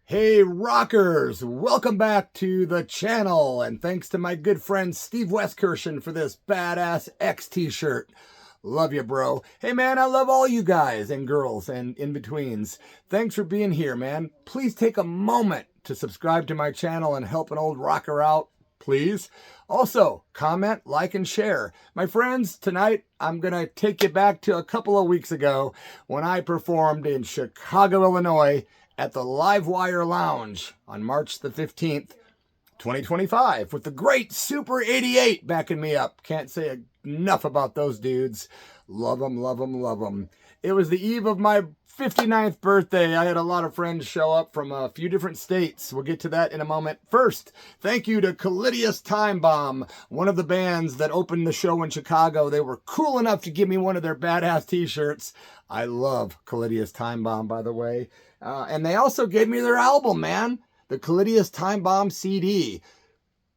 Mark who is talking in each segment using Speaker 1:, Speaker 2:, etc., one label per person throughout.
Speaker 1: Hey rockers, welcome back to the channel, and thanks to my good friend Steve Westkirchen for this badass X t-shirt. Love you, bro. Hey man, I love all you guys and girls and in-betweens. Thanks for being here, man. Please take a moment to subscribe to my channel and help an old rocker out, please. Also, comment, like, and share. My friends, tonight I'm going to take you back to a couple of weeks ago when I performed in Chicago, Illinois, at the Livewire Lounge on March the 15th, 2025, with the great Super 88 backing me up. Can't say enough about those dudes. Love them, love them, love them. It was the eve of my 59th birthday. I had a lot of friends show up from a few different states. We'll get to that in a moment. First, thank you to CALIDIUS TIMEBOMB, one of the bands that opened the show in Chicago. They were cool enough to give me one of their badass t-shirts. I love CALIDIUS TIMEBOMB, by the way. And they also gave me their album, man. The CALIDIUS TIMEBOMB CD.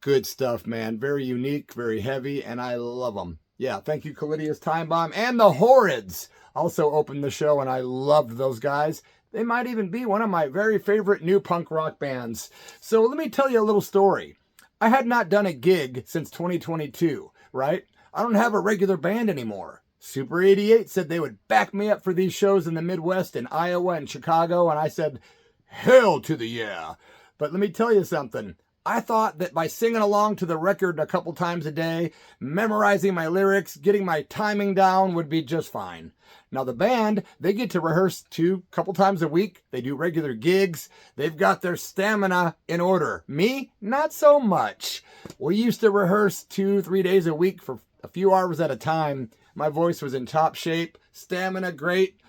Speaker 1: Good stuff, man. Very unique, very heavy, and I love them. Yeah, thank you, CALIDIUS TIMEBOMB. And the HORRIDS also opened the show, and I loved those guys. They might even be one of my very favorite new punk rock bands. So let me tell you a little story. I had not done a gig since 2022, right? I don't have a regular band anymore. Super 88 said they would back me up for these shows in the Midwest, in Iowa and Chicago, and I said, hell to the yeah. But let me tell you something. I thought that by singing along to the record a couple times a day, memorizing my lyrics, getting my timing down would be just fine. Now the band, they get to rehearse a couple times a week. They do regular gigs. They've got their stamina in order. Me, not so much. We used to rehearse 2-3 days a week for a few hours at a time. My voice was in top shape, stamina great.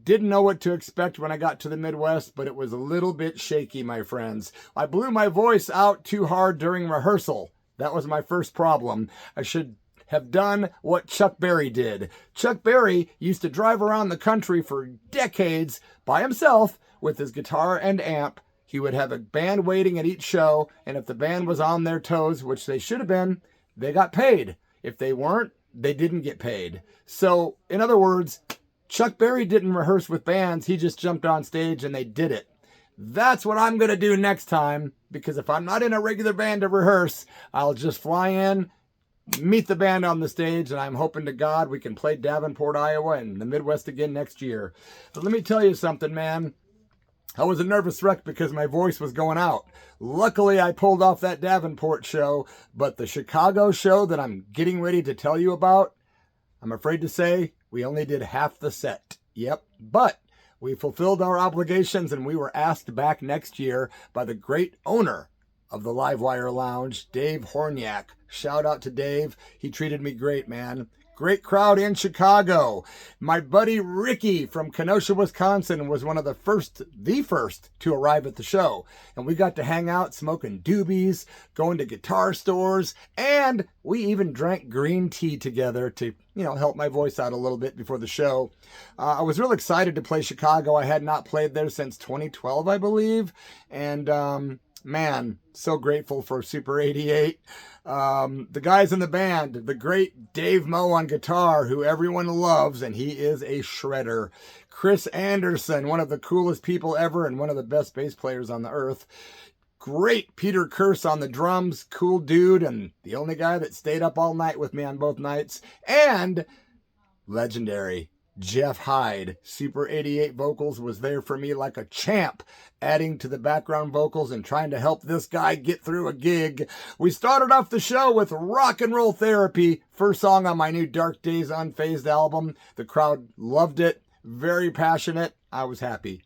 Speaker 1: Didn't know what to expect when I got to the Midwest, but it was a little bit shaky, my friends. I blew my voice out too hard during rehearsal. That was my first problem. I should have done what Chuck Berry did. Chuck Berry used to drive around the country for decades by himself with his guitar and amp. He would have a band waiting at each show, and if the band was on their toes, which they should have been, they got paid. If they weren't, they didn't get paid. So, in other words, Chuck Berry didn't rehearse with bands. He just jumped on stage and they did it. That's what I'm going to do next time, because if I'm not in a regular band to rehearse, I'll just fly in, meet the band on the stage, and I'm hoping to God we can play Davenport, Iowa and the Midwest again next year. But let me tell you something, man. I was a nervous wreck because my voice was going out. Luckily, I pulled off that Davenport show, but the Chicago show that I'm getting ready to tell you about, I'm afraid to say, we only did half the set. Yep, but we fulfilled our obligations and we were asked back next year by the great owner of the Livewire Lounge, Dave HORNYAK. Shout out to Dave. He treated me great, man. Great crowd in Chicago. My buddy Ricky from Kenosha, Wisconsin was one of the first to arrive at the show. And we got to hang out smoking doobies, going to guitar stores, and we even drank green tea together to, help my voice out a little bit before the show. I was real excited to play Chicago. I had not played there since 2012, I believe. And, man, so grateful for Super 88. The guys in the band, the great Dave Moe on guitar, who everyone loves, and he is a shredder. Chris Anderson, one of the coolest people ever and one of the best bass players on the earth. Great Peter Curse on the drums, cool dude, and the only guy that stayed up all night with me on both nights. And legendary Jeff Hyde, Super 88 vocals, was there for me like a champ, adding to the background vocals and trying to help this guy get through a gig. We started off the show with Rock and Roll Therapy, first song on my new Dark Days Unfazed album. The crowd loved it, very passionate. I was happy.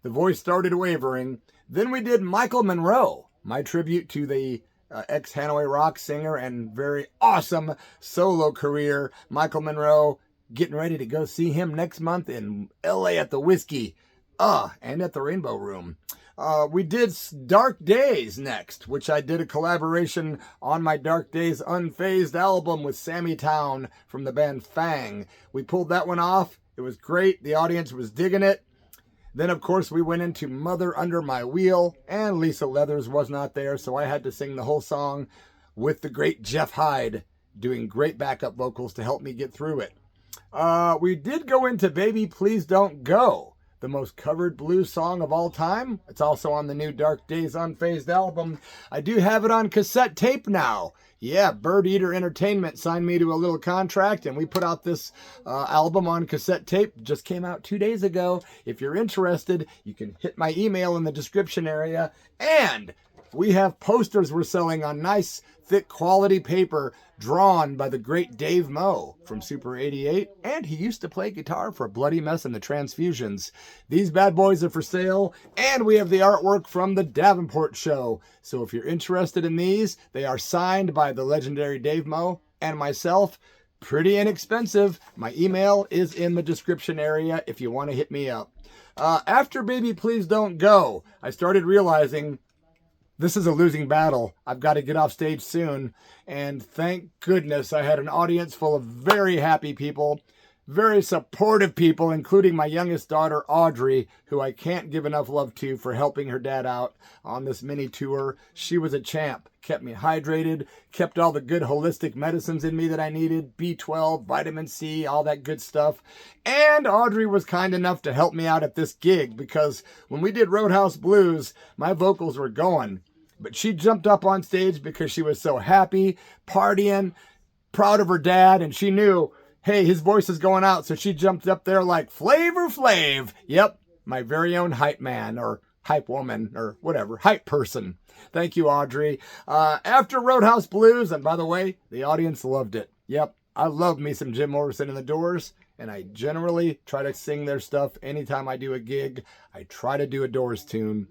Speaker 1: The voice started wavering. Then we did Michael Monroe, my tribute to the ex-Hanoi Rock singer and very awesome solo career. Michael Monroe, getting ready to go see him next month in LA at the Whiskey, and at the Rainbow Room. We did Dark Days next, which I did a collaboration on my Dark Days Unfazed album with Sammy Town from the band Fang. We pulled that one off. It was great. The audience was digging it. Then, of course, we went into Mother Under My Wheel, and Lisa Leathers was not there, so I had to sing the whole song with the great Jeff Hyde doing great backup vocals to help me get through it. We did go into Baby Please Don't Go, the most covered blues song of all time. It's also on the new Dark Days Unfazed album. I do have it on cassette tape now. Yeah, Bird Eater Entertainment signed me to a little contract, and we put out this album on cassette tape. Just came out 2 days ago. If you're interested, you can hit my email in the description area. And we have posters we're selling on nice, thick quality paper drawn by the great Dave Moe from Super 88. And he used to play guitar for Bloody and the Transfusions. These bad boys are for sale. And we have the artwork from the Davenport show. So if you're interested in these, they are signed by the legendary Dave Moe and myself. Pretty inexpensive. My email is in the description area if you want to hit me up. After Baby Please Don't Go, I started realizing this is a losing battle. I've got to get off stage soon. And thank goodness I had an audience full of very happy people, very supportive people, including my youngest daughter, Audrey, who I can't give enough love to for helping her dad out on this mini tour. She was a champ, kept me hydrated, kept all the good holistic medicines in me that I needed, B12, vitamin C, all that good stuff. And Audrey was kind enough to help me out at this gig because when we did Roadhouse Blues, my vocals were going. But she jumped up on stage because she was so happy, partying, proud of her dad, and she knew, hey, his voice is going out, so she jumped up there like Flavor Flav. Yep, my very own hype man, or hype woman, or whatever, hype person. Thank you, Audrey. After Roadhouse Blues, and by the way, the audience loved it. Yep, I love me some Jim Morrison and the Doors, and I generally try to sing their stuff anytime I do a gig. I try to do a Doors tune.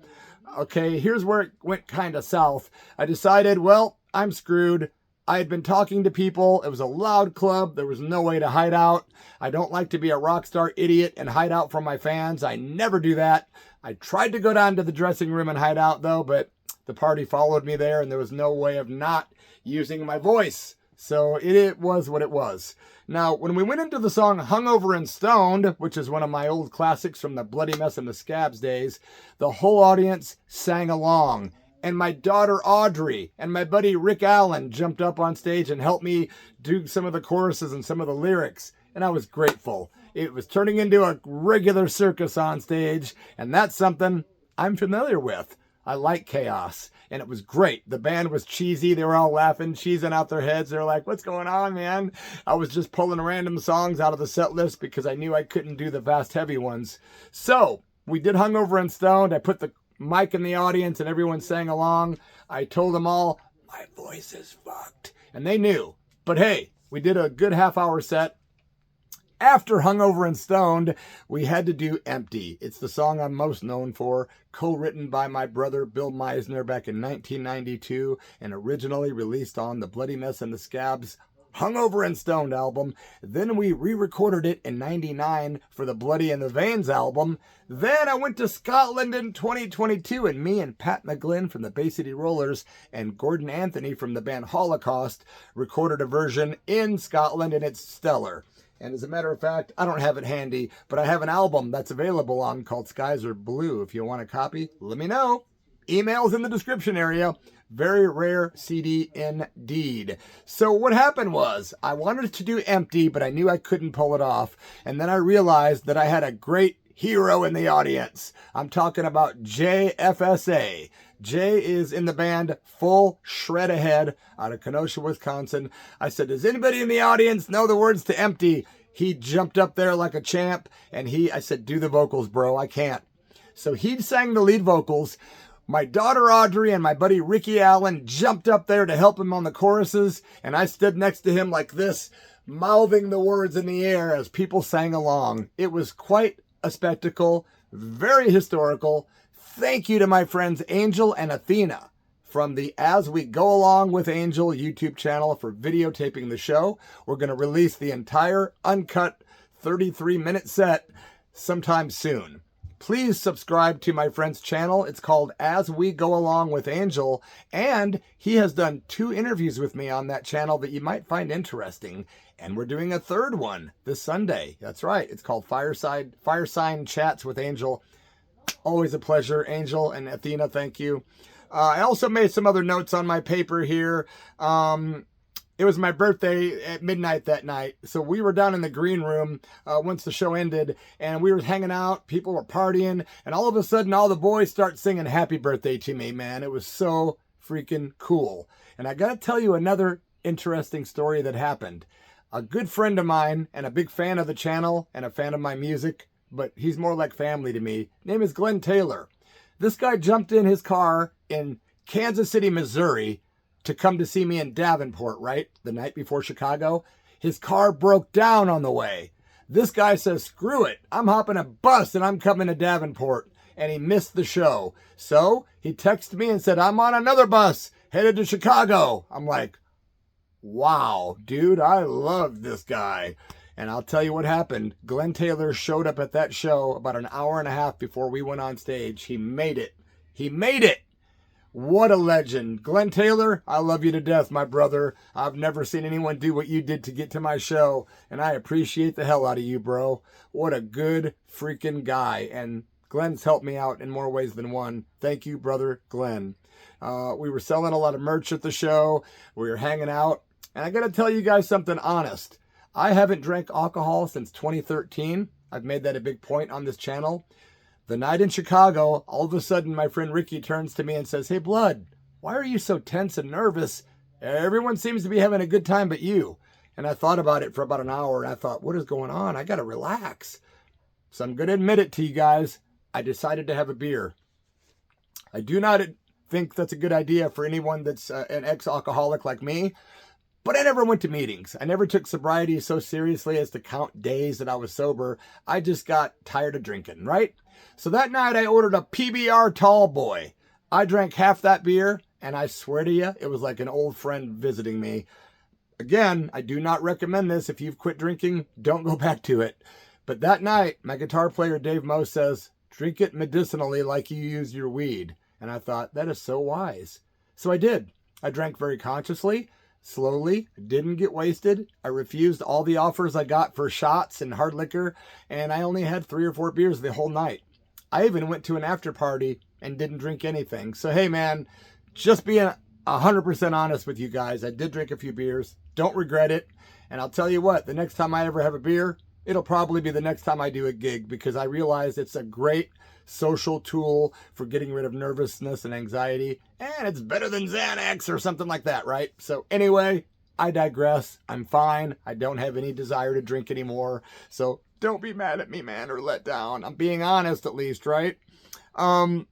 Speaker 1: Okay, here's where it went kind of south. I decided, well, I'm screwed. I had been talking to people. It was a loud club. There was no way to hide out. I don't like to be a rock star idiot and hide out from my fans. I never do that. I tried to go down to the dressing room and hide out, though, but the party followed me there, and there was no way of not using my voice. So it was what it was. Now, when we went into the song Hungover and Stoned, which is one of my old classics from the Bloody Mess and the Scabs days, the whole audience sang along. And my daughter Audrey and my buddy Rick Allen jumped up on stage and helped me do some of the choruses and some of the lyrics. And I was grateful. It was turning into a regular circus on stage, and that's something I'm familiar with. I like chaos, and it was great. The band was cheesy. They were all laughing, cheesing out their heads. They were like, what's going on, man? I was just pulling random songs out of the set list because I knew I couldn't do the fast, heavy ones. So we did Hungover and Stoned. I put the mic in the audience, and everyone sang along. I told them all, my voice is fucked. And they knew. But hey, we did a good half-hour set. After Hungover and Stoned, we had to do Empty. It's the song I'm most known for, co-written by my brother Bill Meisner back in 1992 and originally released on the Bloody Mess and the Scabs Hungover and Stoned album. Then we re-recorded it in 99 for the Bloody and the Veins album. Then I went to Scotland in 2022, and me and Pat McGlynn from the Bay City Rollers and Gordon Anthony from the band Holocaust recorded a version in Scotland, and it's stellar. And as a matter of fact, I don't have it handy, but I have an album that's available on called Skies Are Blue. If you want a copy, let me know. Email's in the description area. Very rare CD indeed. So what happened was I wanted to do Empty, but I knew I couldn't pull it off. And then I realized that I had a great hero in the audience. I'm talking about JFSA. Jay is in the band Full Shred Ahead out of Kenosha, Wisconsin. I said, does anybody in the audience know the words to Empty? He jumped up there like a champ, and I said, do the vocals, bro. I can't. So he sang the lead vocals. My daughter Audrey and my buddy Ricky Allen jumped up there to help him on the choruses, and I stood next to him like this, mouthing the words in the air as people sang along. It was quite a spectacle, very historical. Thank you to my friends Angel and Athena from the As We Go Along with Angel YouTube channel for videotaping the show. We're going to release the entire uncut 33-minute set sometime soon. Please subscribe to my friend's channel. It's called As We Go Along with Angel, and he has done 2 interviews with me on that channel that you might find interesting. And we're doing a 3rd one this Sunday. That's right. It's called Firesign Chats with Angel. Always a pleasure, Angel and Athena. Thank you. I also made some other notes on my paper here. It was my birthday at midnight that night. So we were down in the green room once the show ended, and we were hanging out. People were partying, and all of a sudden, all the boys start singing happy birthday to me, man. It was so freaking cool. And I got to tell you another interesting story that happened. A good friend of mine and a big fan of the channel and a fan of my music, but he's more like family to me. Name is Glenn Taylor. This guy jumped in his car in Kansas City, Missouri, to come to see me in Davenport, right? The night before Chicago. His car broke down on the way. This guy says, screw it. I'm hopping a bus and I'm coming to Davenport. And he missed the show. So he texted me and said, I'm on another bus headed to Chicago. I'm like, wow, dude, I love this guy. And I'll tell you what happened. Glenn Taylor showed up at that show about an hour and a half before we went on stage. He made it. He made it. What a legend. Glenn Taylor, I love you to death, my brother. I've never seen anyone do what you did to get to my show, and I appreciate the hell out of you, bro. What a good freaking guy. And Glenn's helped me out in more ways than one. Thank you, brother Glenn. We were selling a lot of merch at the show. We were hanging out. And I got to tell you guys something honest. I haven't drank alcohol since 2013. I've made that a big point on this channel. The night in Chicago, all of a sudden, my friend Ricky turns to me and says, hey, Blood, why are you so tense and nervous? Everyone seems to be having a good time but you. And I thought about it for about an hour, and I thought, what is going on? I got to relax. So I'm going to admit it to you guys. I decided to have a beer. I do not think that's a good idea for anyone that's an ex-alcoholic like me. But I never went to meetings. I never took sobriety so seriously as to count days that I was sober. I just got tired of drinking, right? So that night I ordered a PBR tall boy. I drank half that beer, and I swear to you, it was like an old friend visiting me. Again, I do not recommend this. If you've quit drinking, don't go back to it. But that night, my guitar player Dave Moe says, drink it medicinally like you use your weed. And I thought, that is so wise. So I did. I drank very consciously. Slowly, didn't get wasted. I refused all the offers I got for shots and hard liquor, and I only had 3 or 4 beers the whole night. I even went to an after party and didn't drink anything. So, hey, man, just being 100% honest with you guys, I did drink a few beers. Don't regret it. And I'll tell you what, the next time I ever have a beer, it'll probably be the next time I do a gig, because I realize it's a great social tool for getting rid of nervousness and anxiety, and it's better than Xanax or something like that, right? So anyway, I digress. I'm fine. I don't have any desire to drink anymore. So don't be mad at me, man, or let down. I'm being honest, at least, right? I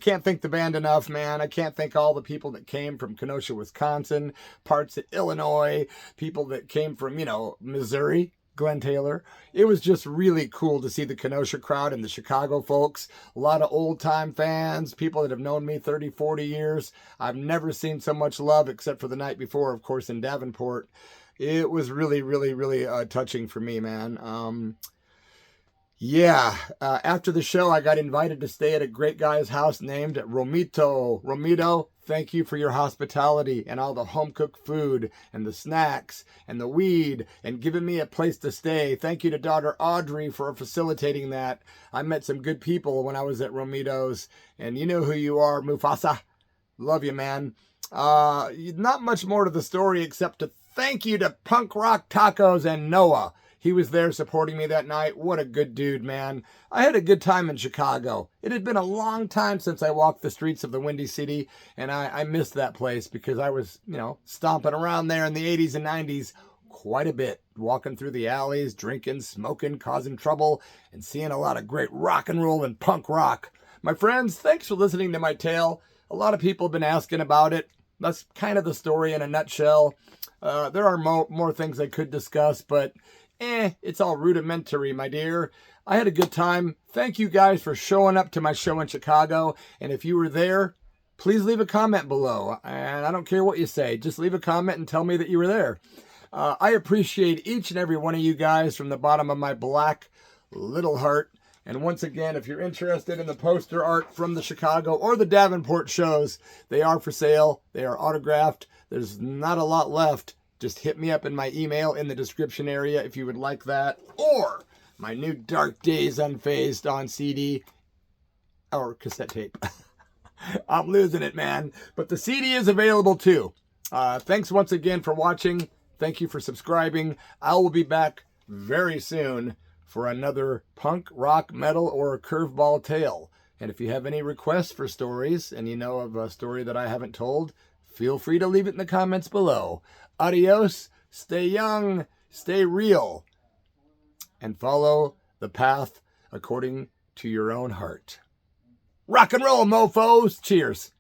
Speaker 1: can't thank the band enough, man. I can't thank all the people that came from Kenosha, Wisconsin, parts of Illinois, people that came from, Missouri, Glenn Taylor. It was just really cool to see the Kenosha crowd and the Chicago folks. A lot of old-time fans, people that have known me 30, 40 years. I've never seen so much love except for the night before, of course, in Davenport. It was really, really, really touching for me, man. After the show, I got invited to stay at a great guy's house named Romito. Romito, thank you for your hospitality and all the home-cooked food and the snacks and the weed and giving me a place to stay. Thank you to daughter Audrey for facilitating that. I met some good people when I was at Romito's, and you know who you are, Mufasa. Love you, man. Not much more to the story except to thank you to Punk Rock Tacos and Noah. He was there supporting me that night. What a good dude, man. I had a good time in Chicago. It had been a long time since I walked the streets of the Windy City, and I missed that place because I was, stomping around there in the 80s and 90s quite a bit, walking through the alleys, drinking, smoking, causing trouble, and seeing a lot of great rock and roll and punk rock. My friends, thanks for listening to my tale. A lot of people have been asking about it. That's kind of the story in a nutshell. There are more things I could discuss, but it's all rudimentary, my dear. I had a good time. Thank you guys for showing up to my show in Chicago. And if you were there, please leave a comment below. And I don't care what you say. Just leave a comment and tell me that you were there. I appreciate each and every one of you guys from the bottom of my black little heart. And once again, if you're interested in the poster art from the Chicago or the Davenport shows, they are for sale. They are autographed. There's not a lot left. Just hit me up in my email in the description area if you would like that. Or my new Dark Days Unfazed on CD or cassette tape. I'm losing it, man. But the CD is available too. Thanks once again for watching. Thank you for subscribing. I will be back very soon for another punk, rock, metal, or curveball tale. And if you have any requests for stories and you know of a story that I haven't told, feel free to leave it in the comments below. Adios, stay young, stay real, and follow the path according to your own heart. Rock and roll, mofos! Cheers!